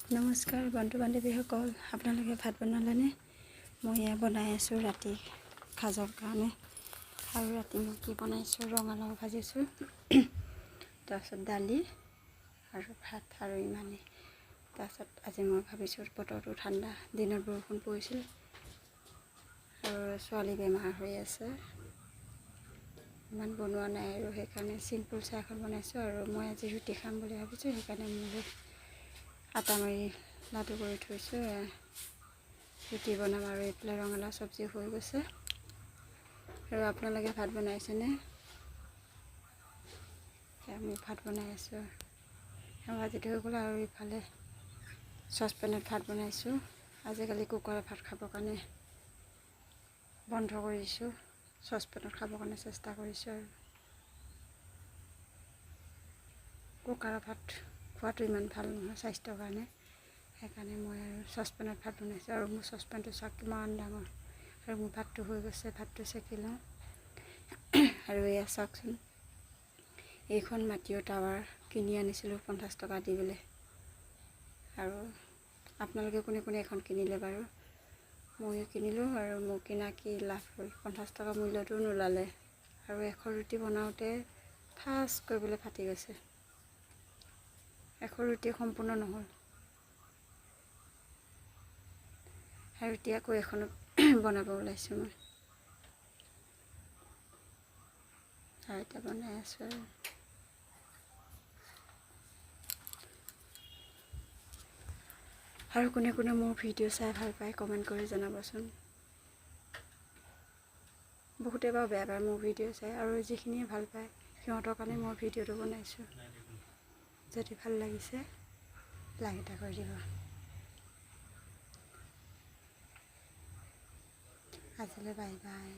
নমস্কাৰ বন্ধু বান্ধৱীসকল, আপোনালোকে ভাত বনালেনে? মই এয়া বনাই আছোঁ ৰাতি সাজৰ কাৰণে। আৰু ৰাতি মই কি বনাইছোঁ, ৰঙালাও ভাজিছোঁ, তাৰপিছত দালি আৰু ভাত আৰু ইমানেই। তাৰপিছত আজি মই ভাবিছোঁ বতৰটো ঠাণ্ডা, দিনত বৰষুণ পৰিছিল আৰু ছোৱালী বেমাৰ হৈ আছে, ইমান বনোৱা নাই আৰু সেইকাৰণে চিম্পুল চাহ এখন বনাইছোঁ। আৰু মই আজি ৰুটি খাম বুলি ভাবিছোঁ, সেইকাৰণে মই আটা মাৰি লাডু কৰি থৈছোঁ, ৰুটি বনাম। আৰু এইফালে ৰঙালাও চব্জি হৈ গৈছে। আৰু আপোনালোকে ভাত বনাইছেনে? আমি ভাত বনাই আছোঁ, ভাজিটো হৈ গ'ল। আৰু ইফালে চচপেনত ভাত বনাইছোঁ। আজিকালি কুকাৰত ভাত খাবৰ কাৰণে বন্ধ কৰিছোঁ, চচপেনত খাবৰ কাৰণে চেষ্টা কৰিছোঁ। আৰু কুকাৰৰ ভাত খোৱাটো ইমান ভাল নহয় স্বাস্থ্যৰ কাৰণে, সেইকাৰণে মই আৰু চচপেনত ভাত বনাইছোঁ। আৰু মোৰ চচপেনটো চাওক কিমান ডাঙৰ। আৰু মোৰ ভাতটো হৈ গৈছে, ভাতটো চেকি লওঁ। আৰু এয়া চাওকচোন, এইখন মাটিৰ টাৱাৰ কিনি আনিছিলোঁ 50 টকা দি পেলাই। আৰু আপোনালোকে কোনে কোনে এখন কিনিলে বাৰু? ময়ো কিনিলোঁ, আৰু মোৰ কিনা কি লাভ হ'ল, 50 টকা মূল্যটো নোলালে। আৰু এখন ৰুটি বনাওঁতে ফাৰ্ষ্ট কৰিবলৈ ফাটি গৈছে, এখন ৰুটি সম্পূৰ্ণ নহ'ল। আৰু এতিয়া আকৌ এখনত বনাব ওলাইছোঁ মই, আৰু এতিয়া বনাই আছোঁ। আৰু কোনে কোনে মোৰ ভিডিঅ' চাই ভাল পায় কমেণ্ট কৰি জনাবচোন। বহুতে বাৰু বেয়া পায় মোৰ ভিডিঅ' চাই, আৰু যিখিনিয়ে ভাল পায় সিহঁতৰ কাৰণে মই ভিডিঅ'টো বনাইছোঁ। যদি ভাল লাগিছে লাইক এটা কৰি দিব। আজিলৈ বাই বাই।